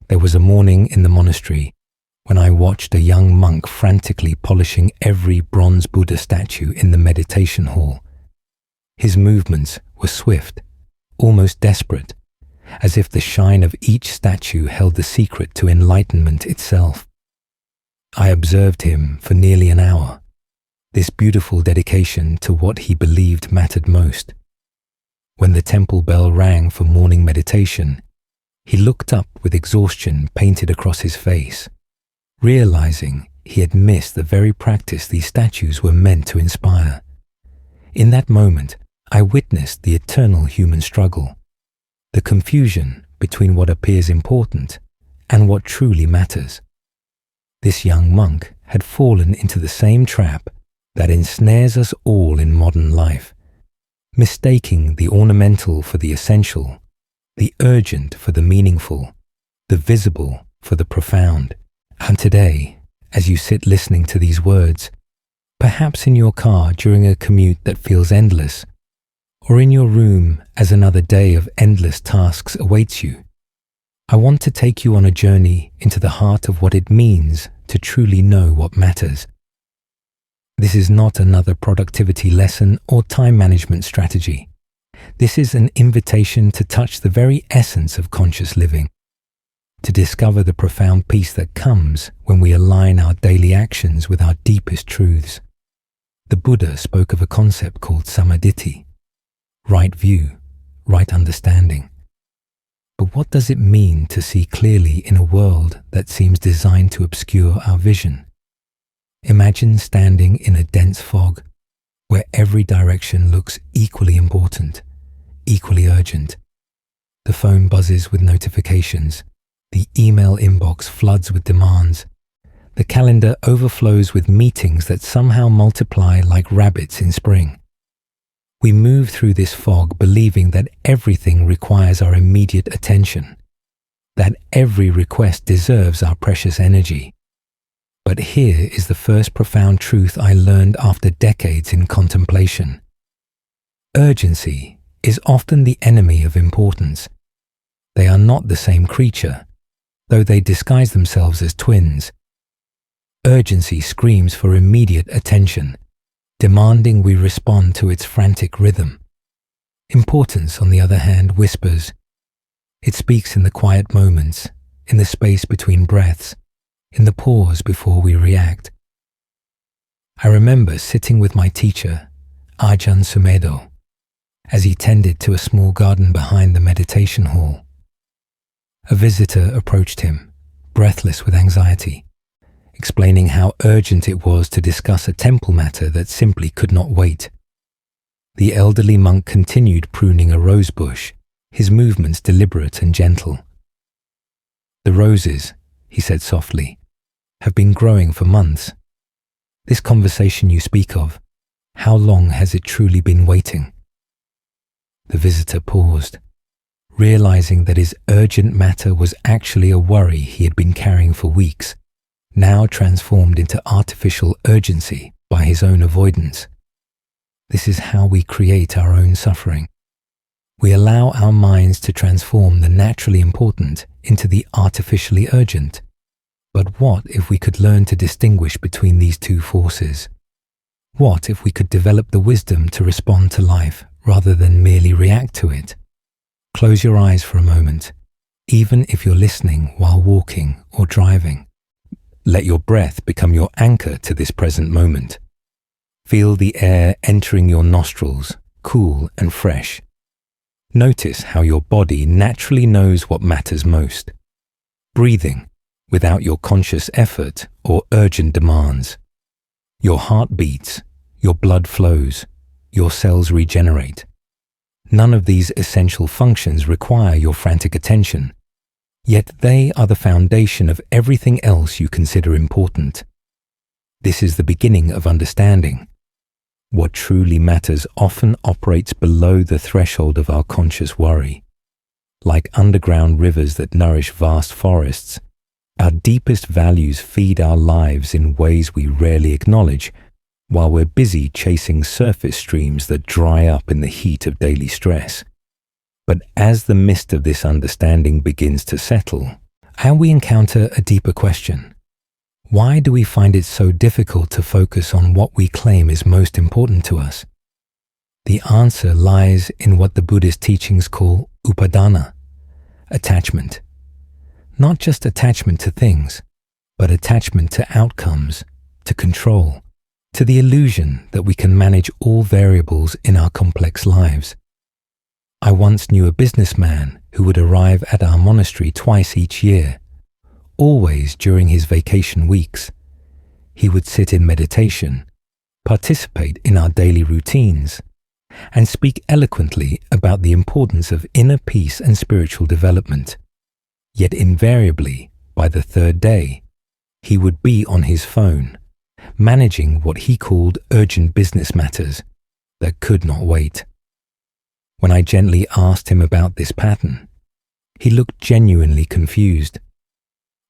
There was a morning in the monastery when I watched a young monk frantically polishing every bronze Buddha statue in the meditation hall. His movements were swift, almost desperate, as if the shine of each statue held the secret to enlightenment itself. I observed him for nearly an hour, this beautiful dedication to what he believed mattered most. When the temple bell rang for morning meditation, he looked up with exhaustion painted across his face, realizing he had missed the very practice these statues were meant to inspire. In that moment, I witnessed the eternal human struggle, the confusion between what appears important and what truly matters. This young monk had fallen into the same trap that ensnares us all in modern life, mistaking the ornamental for the essential, the urgent for the meaningful, the visible for the profound. And today, as you sit listening to these words, perhaps in your car during a commute that feels endless, or in your room as another day of endless tasks awaits you, I want to take you on a journey into the heart of what it means to truly know what matters. This is not another productivity lesson or time management strategy. This is an invitation to touch the very essence of conscious living, to discover the profound peace that comes when we align our daily actions with our deepest truths. The Buddha spoke of a concept called samadhi, right view, right understanding. But what does it mean to see clearly in a world that seems designed to obscure our vision? Imagine standing in a dense fog where every direction looks equally important, equally urgent. The phone buzzes with notifications, the email inbox floods with demands, the calendar overflows with meetings that somehow multiply like rabbits in spring. We move through this fog believing that everything requires our immediate attention, that every request deserves our precious energy. But here is the first profound truth I learned after decades in contemplation. Urgency is often the enemy of importance. They are not the same creature, though they disguise themselves as twins. Urgency screams for immediate attention, demanding we respond to its frantic rhythm. Importance, on the other hand, whispers. It speaks in the quiet moments, in the space between breaths, in the pause before we react. I remember sitting with my teacher, Ajahn Sumedho, as he tended to a small garden behind the meditation hall. A visitor approached him, breathless with anxiety, explaining how urgent it was to discuss a temple matter that simply could not wait. The elderly monk continued pruning a rose bush, his movements deliberate and gentle. "The roses," he said softly, "have been growing for months. This conversation you speak of, how long has it truly been waiting?" The visitor paused, realizing that his urgent matter was actually a worry he had been carrying for weeks, now transformed into artificial urgency by his own avoidance. This is how we create our own suffering. We allow our minds to transform the naturally important into the artificially urgent. But what if we could learn to distinguish between these two forces? What if we could develop the wisdom to respond to life rather than merely react to it? Close your eyes for a moment, even if you're listening while walking or driving. Let your breath become your anchor to this present moment. Feel the air entering your nostrils, cool and fresh. Notice how your body naturally knows what matters most. Breathing without your conscious effort or urgent demands. Your heart beats, your blood flows, your cells regenerate. None of these essential functions require your frantic attention, yet they are the foundation of everything else you consider important. This is the beginning of understanding. What truly matters often operates below the threshold of our conscious worry. Like underground rivers that nourish vast forests, our deepest values feed our lives in ways we rarely acknowledge, while we're busy chasing surface streams that dry up in the heat of daily stress. But as the mist of this understanding begins to settle, And we encounter a deeper question. Why do we find it so difficult to focus on what we claim is most important to us? The answer lies in what the Buddhist teachings call upadana, attachment. Not just attachment to things, but attachment to outcomes, to control, to the illusion that we can manage all variables in our complex lives. I once knew a businessman who would arrive at our monastery twice each year, always during his vacation weeks. He would sit in meditation, participate in our daily routines, and speak eloquently about the importance of inner peace and spiritual development. Yet invariably, by the third day, he would be on his phone, managing what he called urgent business matters that could not wait. When I gently asked him about this pattern, he looked genuinely confused.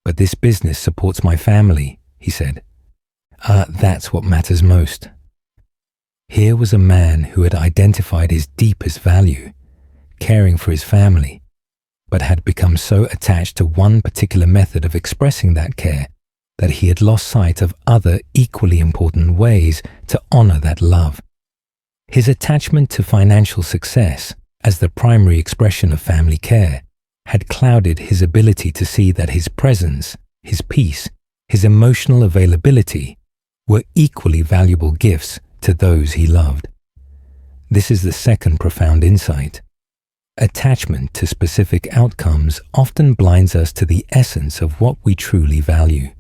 "But this business supports my family," he said. That's what matters most." Here was a man who had identified his deepest value, caring for his family, but had become so attached to one particular method of expressing that care that he had lost sight of other equally important ways to honor that love. His attachment to financial success as the primary expression of family care had clouded his ability to see that his presence, his peace, his emotional availability were equally valuable gifts to those he loved. This is the second profound insight. Attachment to specific outcomes often blinds us to the essence of what we truly value.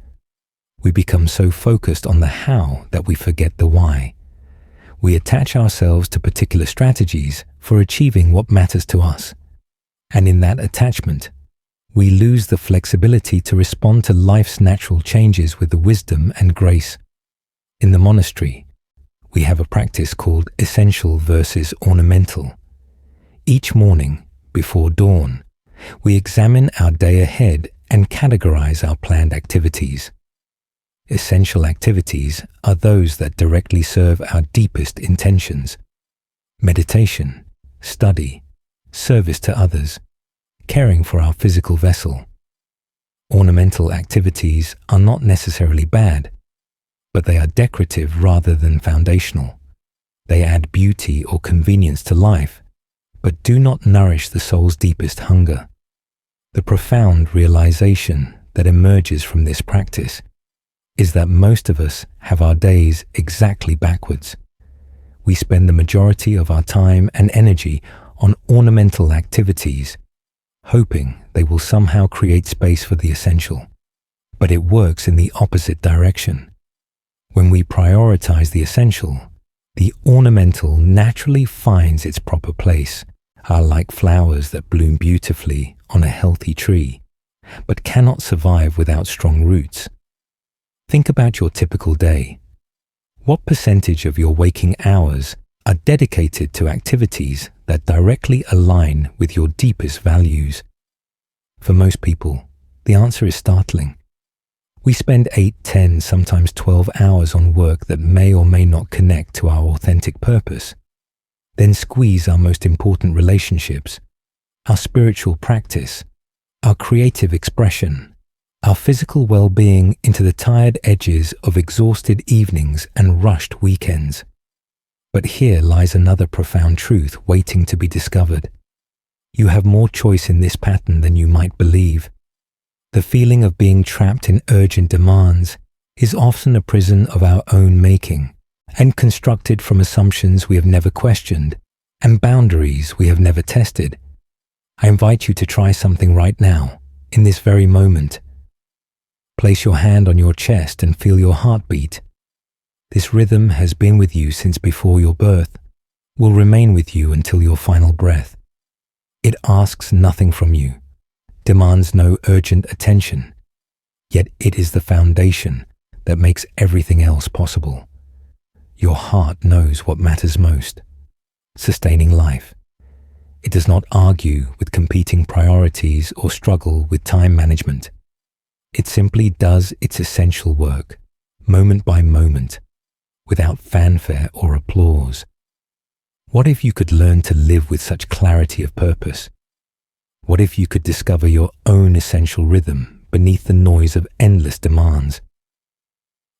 We become so focused on the how that we forget the why. We attach ourselves to particular strategies for achieving what matters to us. And in that attachment, we lose the flexibility to respond to life's natural changes with the wisdom and grace. In the monastery, we have a practice called essential versus ornamental. Each morning, before dawn, we examine our day ahead and categorize our planned activities. Essential activities are those that directly serve our deepest intentions: meditation, study, service to others, caring for our physical vessel. Ornamental activities are not necessarily bad, but they are decorative rather than foundational. They add beauty or convenience to life, but do not nourish the soul's deepest hunger. The profound realization that emerges from this practice is that most of us have our days exactly backwards. We spend the majority of our time and energy on ornamental activities, hoping they will somehow create space for the essential. But it works in the opposite direction. When we prioritize the essential, the ornamental naturally finds its proper place, are like flowers that bloom beautifully on a healthy tree, but cannot survive without strong roots. Think about your typical day. What percentage of your waking hours are dedicated to activities that directly align with your deepest values? For most people, the answer is startling. We spend 8, 10, sometimes 12 hours on work that may or may not connect to our authentic purpose, then squeeze our most important relationships, our spiritual practice, our creative expression, our physical well-being into the tired edges of exhausted evenings and rushed weekends. But here lies another profound truth waiting to be discovered. You have more choice in this pattern than you might believe. The feeling of being trapped in urgent demands is often a prison of our own making and constructed from assumptions we have never questioned and boundaries we have never tested. I invite you to try something right now, in this very moment. Place your hand on your chest and feel your heartbeat. This rhythm has been with you since before your birth, will remain with you until your final breath. It asks nothing from you, demands no urgent attention, yet it is the foundation that makes everything else possible. Your heart knows what matters most: sustaining life. It does not argue with competing priorities or struggle with time management. It simply does its essential work, moment by moment, without fanfare or applause. What if you could learn to live with such clarity of purpose? What if you could discover your own essential rhythm beneath the noise of endless demands.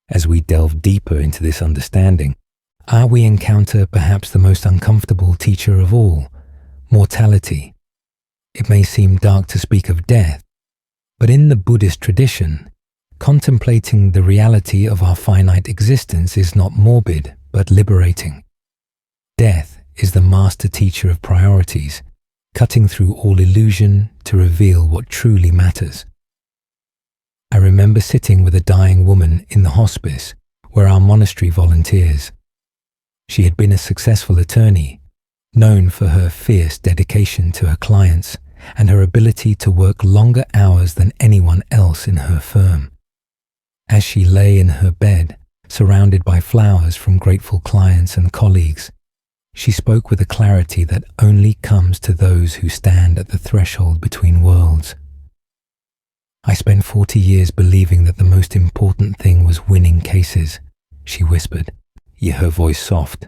As we delve deeper into this understanding, we encounter perhaps the most uncomfortable teacher of all, mortality. It may seem dark to speak of death, but in the Buddhist tradition, contemplating the reality of our finite existence is not morbid, but liberating. Death is the master teacher of priorities, cutting through all illusion to reveal what truly matters. I remember sitting with a dying woman in the hospice where our monastery volunteers. She had been a successful attorney, known for her fierce dedication to her clients and her ability to work longer hours than anyone else in her firm. As she lay in her bed, surrounded by flowers from grateful clients and colleagues, she spoke with a clarity that only comes to those who stand at the threshold between worlds. "I spent 40 years believing that the most important thing was winning cases," she whispered, her voice soft,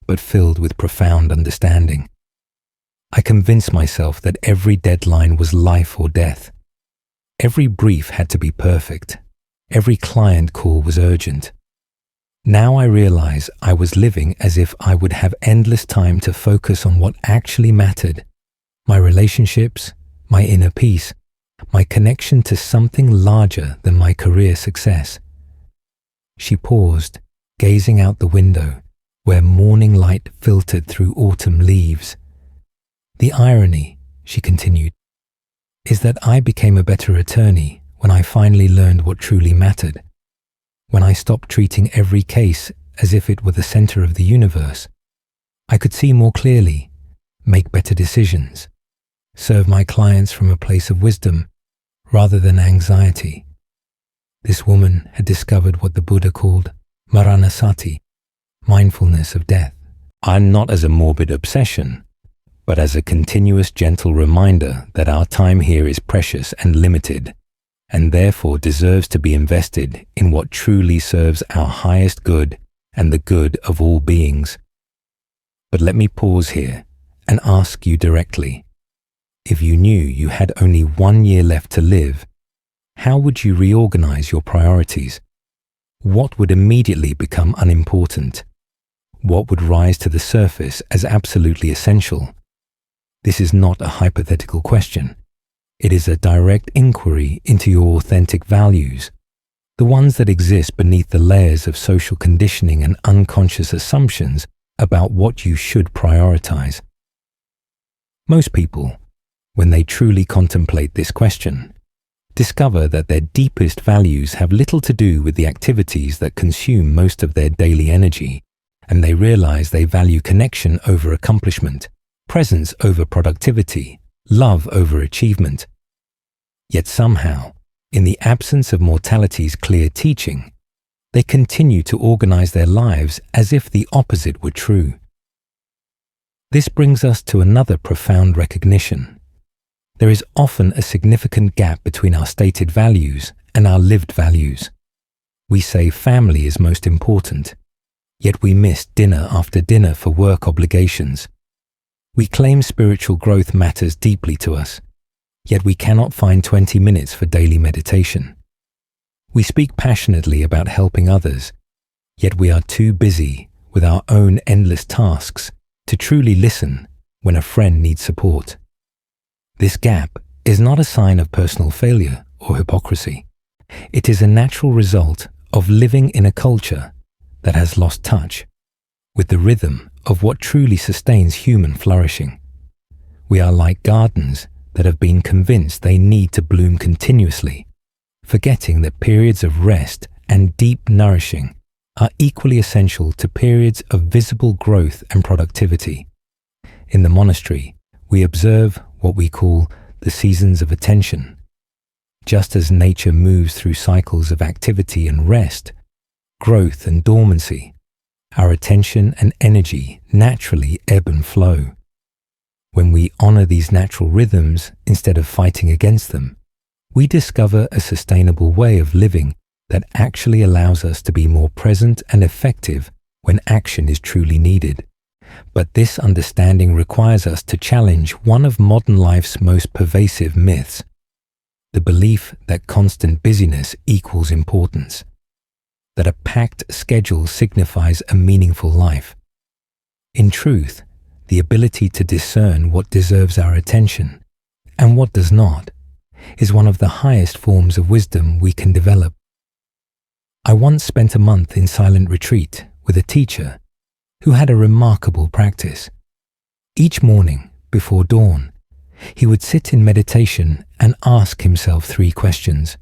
but filled with profound understanding. "I convinced myself that every deadline was life or death. Every brief had to be perfect. Every client call was urgent. Now I realize I was living as if I would have endless time to focus on what actually mattered: my relationships, my inner peace, my connection to something larger than my career success." She paused, gazing out the window, where morning light filtered through autumn leaves. "The irony," she continued, "is that I became a better attorney when I finally learned what truly mattered. When I stopped treating every case as if it were the center of the universe, I could see more clearly, make better decisions, serve my clients from a place of wisdom rather than anxiety." This woman had discovered what the Buddha called maranasati, mindfulness of death, and not as a morbid obsession, but as a continuous gentle reminder that our time here is precious and limited, and therefore deserves to be invested in what truly serves our highest good and the good of all beings. But let me pause here and ask you directly, if you knew you had only 1 year left to live, how would you reorganize your priorities? What would immediately become unimportant? What would rise to the surface as absolutely essential? This is not a hypothetical question. It is a direct inquiry into your authentic values, the ones that exist beneath the layers of social conditioning and unconscious assumptions about what you should prioritize. Most people, when they truly contemplate this question, discover that their deepest values have little to do with the activities that consume most of their daily energy, and they realize they value connection over accomplishment, presence over productivity, love over achievement. Yet somehow, in the absence of mortality's clear teaching, they continue to organize their lives as if the opposite were true. This brings us to another profound recognition. There is often a significant gap between our stated values and our lived values. We say family is most important, yet we miss dinner after dinner for work obligations. We claim spiritual growth matters deeply to us, yet we cannot find 20 minutes for daily meditation. We speak passionately about helping others, yet we are too busy with our own endless tasks to truly listen when a friend needs support. This gap is not a sign of personal failure or hypocrisy. It is a natural result of living in a culture that has lost touch with the rhythm of what truly sustains human flourishing. We are like gardens that have been convinced they need to bloom continuously, forgetting that periods of rest and deep nourishing are equally essential to periods of visible growth and productivity. In the monastery, we observe what we call the seasons of attention. Just as nature moves through cycles of activity and rest, growth and dormancy, our attention and energy naturally ebb and flow. When we honor these natural rhythms instead of fighting against them, we discover a sustainable way of living that actually allows us to be more present and effective when action is truly needed. But this understanding requires us to challenge one of modern life's most pervasive myths. the belief that constant busyness equals importance, that a packed schedule signifies a meaningful life. In truth, the ability to discern what deserves our attention and what does not is one of the highest forms of wisdom we can develop. I once spent a month in silent retreat with a teacher who had a remarkable practice. Each morning, before dawn, he would sit in meditation and ask himself 3 questions.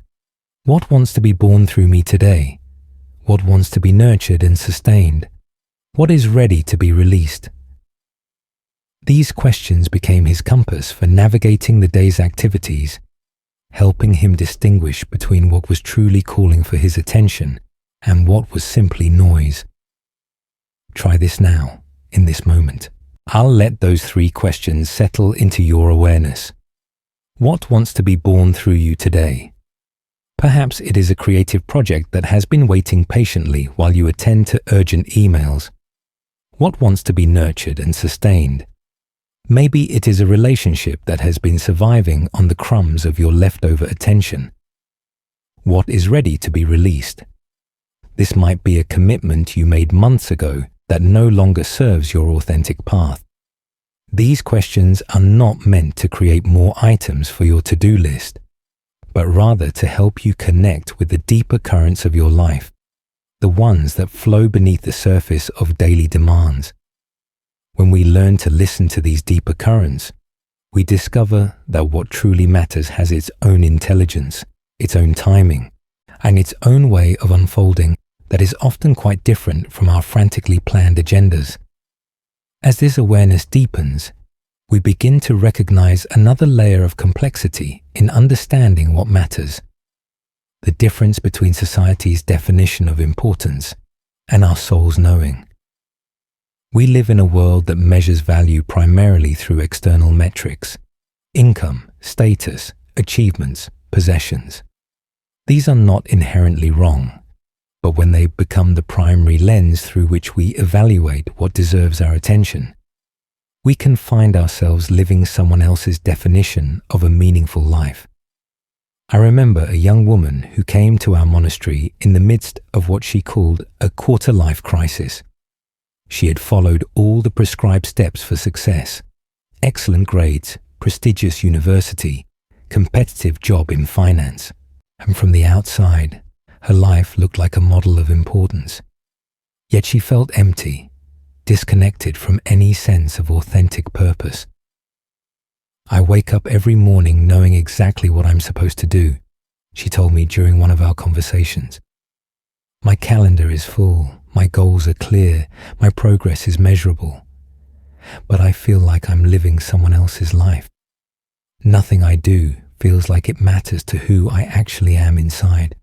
What wants to be born through me today? What wants to be nurtured and sustained? What is ready to be released? These questions became his compass for navigating the day's activities, helping him distinguish between what was truly calling for his attention and what was simply noise. Try this now, in this moment. I'll let those 3 questions settle into your awareness. What wants to be born through you today? Perhaps it is a creative project that has been waiting patiently while you attend to urgent emails. What wants to be nurtured and sustained? Maybe it is a relationship that has been surviving on the crumbs of your leftover attention. What is ready to be released? This might be a commitment you made months ago that no longer serves your authentic path. These questions are not meant to create more items for your to-do list, but rather to help you connect with the deeper currents of your life, the ones that flow beneath the surface of daily demands. When we learn to listen to these deeper currents, we discover that what truly matters has its own intelligence, its own timing, and its own way of unfolding that is often quite different from our frantically planned agendas. As this awareness deepens, we begin to recognize another layer of complexity in understanding what matters, the difference between society's definition of importance and our soul's knowing. We live in a world that measures value primarily through external metrics: income, status, achievements, possessions. These are not inherently wrong, but when they become the primary lens through which we evaluate what deserves our attention, we can find ourselves living someone else's definition of a meaningful life. I remember a young woman who came to our monastery in the midst of what she called a quarter-life crisis. She had followed all the prescribed steps for success: excellent grades, prestigious university, competitive job in finance, and from the outside, her life looked like a model of importance. Yet she felt empty, disconnected from any sense of authentic purpose. I wake up every morning knowing exactly what I'm supposed to do, she told me during one of our conversations. My calendar is full, my goals are clear, my progress is measurable. But I feel like I'm living someone else's life. Nothing I do feels like it matters to who I actually am inside.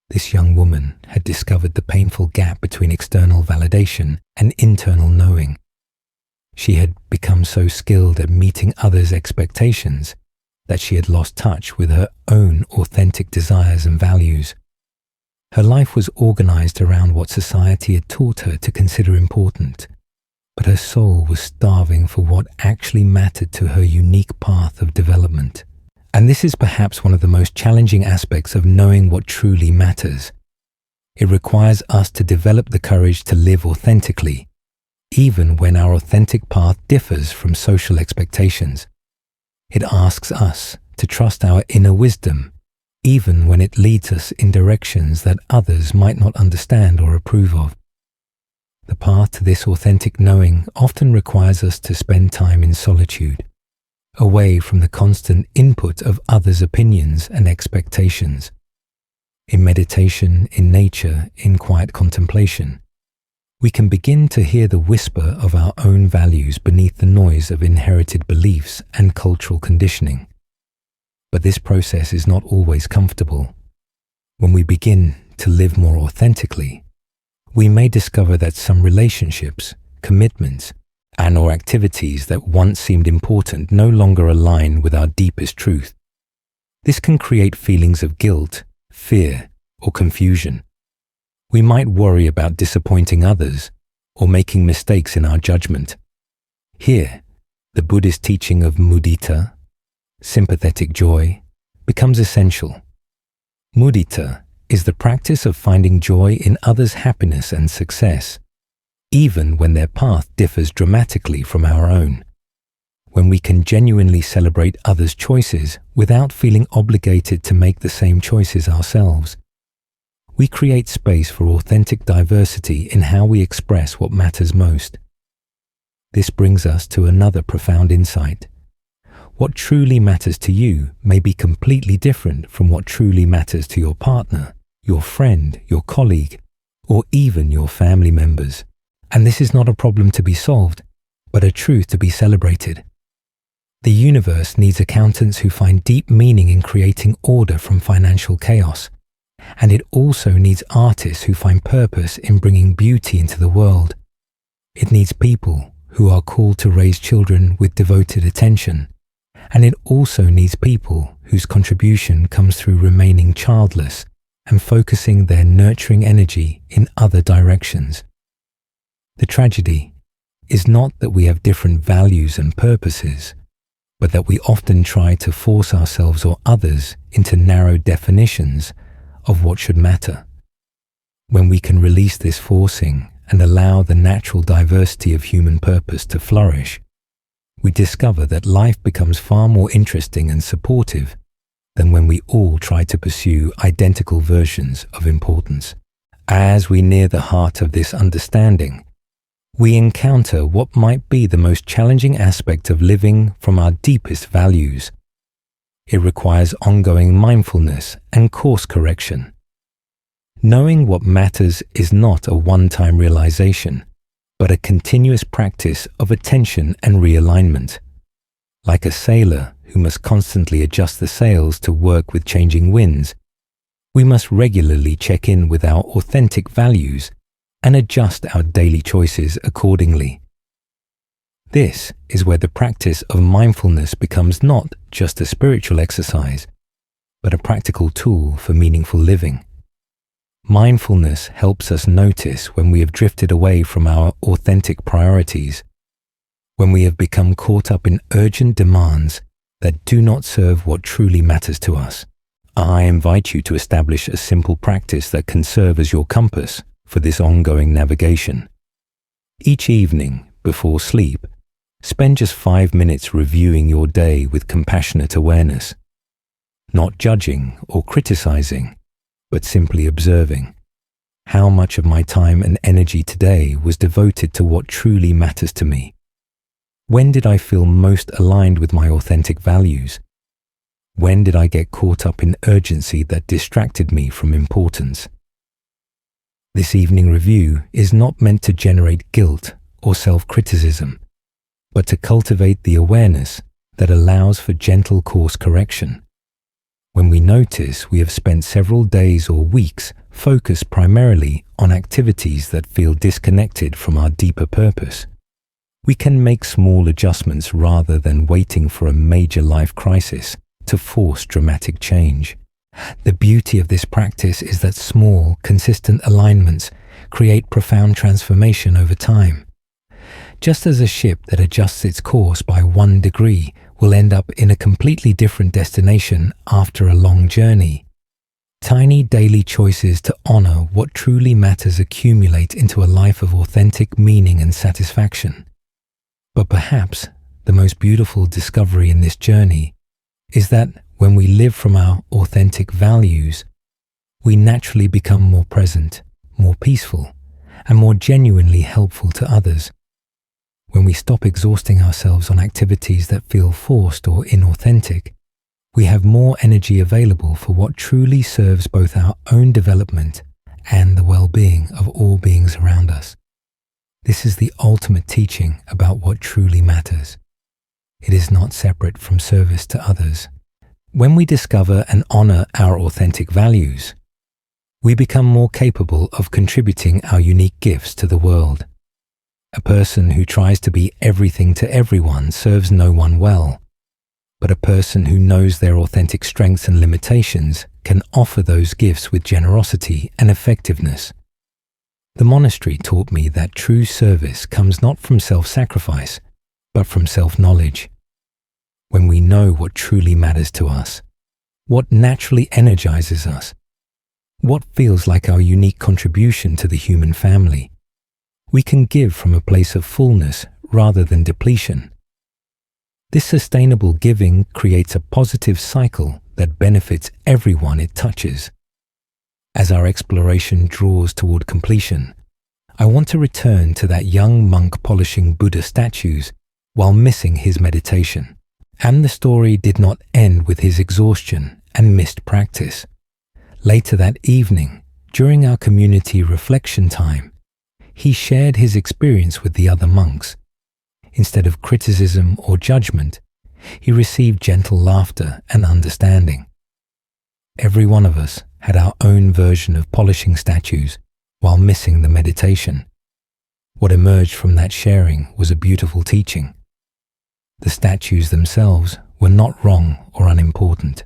This young woman had discovered the painful gap between external validation and internal knowing. She had become so skilled at meeting others' expectations that she had lost touch with her own authentic desires and values. Her life was organized around what society had taught her to consider important, but her soul was starving for what actually mattered to her unique path of development. And this is perhaps one of the most challenging aspects of knowing what truly matters. It requires us to develop the courage to live authentically, even when our authentic path differs from social expectations. It asks us to trust our inner wisdom, even when it leads us in directions that others might not understand or approve of. The path to this authentic knowing often requires us to spend time in solitude, away from the constant input of others' opinions and expectations. In meditation, in nature, in quiet contemplation, we can begin to hear the whisper of our own values beneath the noise of inherited beliefs and cultural conditioning. But this process is not always comfortable. When we begin to live more authentically, we may discover that some relationships, commitments, and/or activities that once seemed important no longer align with our deepest truth. This can create feelings of guilt, fear, or confusion. We might worry about disappointing others or making mistakes in our judgment. Here, the Buddhist teaching of mudita, sympathetic joy, becomes essential. Mudita is the practice of finding joy in others' happiness and success, even when their path differs dramatically from our own. When we can genuinely celebrate others' choices without feeling obligated to make the same choices ourselves, we create space for authentic diversity in how we express what matters most. This brings us to another profound insight. What truly matters to you may be completely different from what truly matters to your partner, your friend, your colleague, or even your family members. And this is not a problem to be solved, but a truth to be celebrated. The universe needs accountants who find deep meaning in creating order from financial chaos, and it also needs artists who find purpose in bringing beauty into the world. It needs people who are called to raise children with devoted attention, and it also needs people whose contribution comes through remaining childless and focusing their nurturing energy in other directions. The tragedy is not that we have different values and purposes, but that we often try to force ourselves or others into narrow definitions of what should matter. When we can release this forcing and allow the natural diversity of human purpose to flourish, we discover that life becomes far more interesting and supportive than when we all try to pursue identical versions of importance. As we near the heart of this understanding, we encounter what might be the most challenging aspect of living from our deepest values. It requires ongoing mindfulness and course correction. Knowing what matters is not a one-time realization, but a continuous practice of attention and realignment. Like a sailor who must constantly adjust the sails to work with changing winds, we must regularly check in with our authentic values and adjust our daily choices accordingly. This is where the practice of mindfulness becomes not just a spiritual exercise, but a practical tool for meaningful living. Mindfulness helps us notice when we have drifted away from our authentic priorities, when we have become caught up in urgent demands that do not serve what truly matters to us. I invite you to establish a simple practice that can serve as your compass for this ongoing navigation. Each evening, before sleep, spend just 5 minutes reviewing your day with compassionate awareness, not judging or criticizing, but simply observing. How much of my time and energy today was devoted to what truly matters to me? When did I feel most aligned with my authentic values? When did I get caught up in urgency that distracted me from importance? This evening review is not meant to generate guilt or self-criticism, but to cultivate the awareness that allows for gentle course correction. When we notice we have spent several days or weeks focused primarily on activities that feel disconnected from our deeper purpose, we can make small adjustments rather than waiting for a major life crisis to force dramatic change. The beauty of this practice is that small, consistent alignments create profound transformation over time. Just as a ship that adjusts its course by 1 degree will end up in a completely different destination after a long journey, tiny daily choices to honor what truly matters accumulate into a life of authentic meaning and satisfaction. But perhaps the most beautiful discovery in this journey is that when we live from our authentic values, we naturally become more present, more peaceful, and more genuinely helpful to others. When we stop exhausting ourselves on activities that feel forced or inauthentic, we have more energy available for what truly serves both our own development and the well-being of all beings around us. This is the ultimate teaching about what truly matters. It is not separate from service to others. When we discover and honor our authentic values, we become more capable of contributing our unique gifts to the world. A person who tries to be everything to everyone serves no one well, but a person who knows their authentic strengths and limitations can offer those gifts with generosity and effectiveness. The monastery taught me that true service comes not from self-sacrifice, but from self-knowledge. When we know what truly matters to us, What naturally energizes us? What feels like our unique contribution to the human family? We can give from a place of fullness rather than depletion. This sustainable giving creates a positive cycle that benefits everyone it touches. As our exploration draws toward completion, I want to return to that young monk polishing Buddha statues while missing his meditation. And the story did not end with his exhaustion and missed practice. Later that evening, during our community reflection time, he shared his experience with the other monks. Instead of criticism or judgment, he received gentle laughter and understanding. Every one of us had our own version of polishing statues while missing the meditation. What emerged from that sharing was a beautiful teaching. The statues themselves were not wrong or unimportant.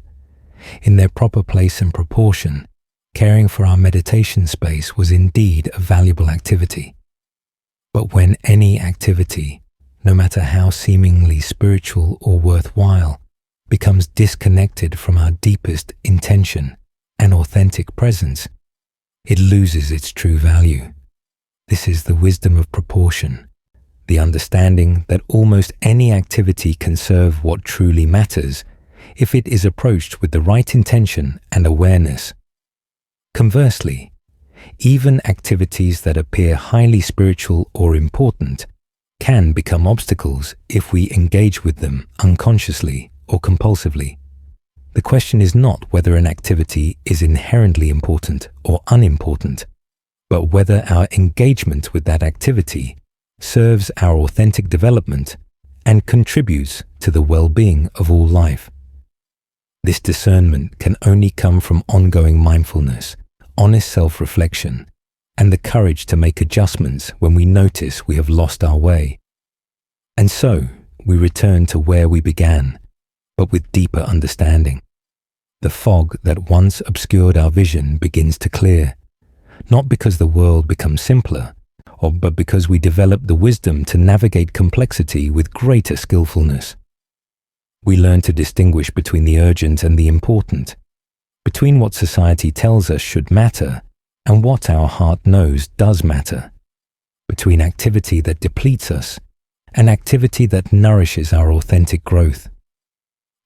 In their proper place and proportion, caring for our meditation space was indeed a valuable activity. But when any activity, no matter how seemingly spiritual or worthwhile, becomes disconnected from our deepest intention and authentic presence, it loses its true value. This is the wisdom of proportion, the understanding that almost any activity can serve what truly matters if it is approached with the right intention and awareness. Conversely, even activities that appear highly spiritual or important can become obstacles if we engage with them unconsciously or compulsively. The question is not whether an activity is inherently important or unimportant, but whether our engagement with that activity serves our authentic development and contributes to the well-being of all life. This discernment can only come from ongoing mindfulness, honest self-reflection, and the courage to make adjustments when we notice we have lost our way. And so, we return to where we began, but with deeper understanding. The fog that once obscured our vision begins to clear, not because the world becomes simpler, but because we develop the wisdom to navigate complexity with greater skillfulness. We learn to distinguish between the urgent and the important, between what society tells us should matter and what our heart knows does matter, between activity that depletes us and activity that nourishes our authentic growth.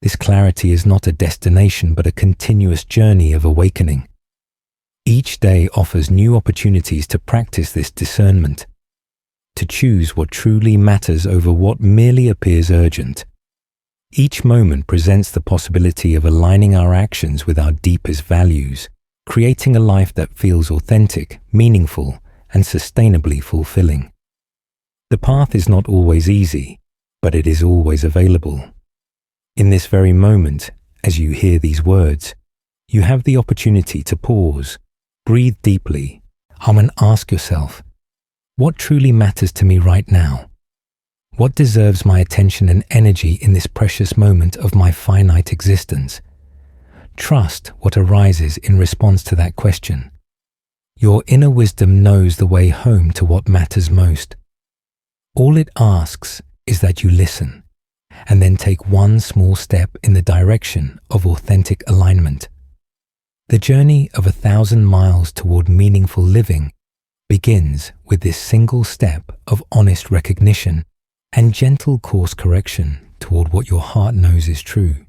This clarity is not a destination but a continuous journey of awakening. Each day offers new opportunities to practice this discernment, to choose what truly matters over what merely appears urgent. Each moment presents the possibility of aligning our actions with our deepest values, creating a life that feels authentic, meaningful, and sustainably fulfilling. The path is not always easy, but it is always available. In this very moment, as you hear these words, you have the opportunity to pause, breathe deeply, and ask yourself, what truly matters to me right now? What deserves my attention and energy in this precious moment of my finite existence? Trust what arises in response to that question. Your inner wisdom knows the way home to what matters most. All it asks is that you listen, and then take one small step in the direction of authentic alignment. The journey of 1,000 miles toward meaningful living begins with this single step of honest recognition and gentle course correction toward what your heart knows is true.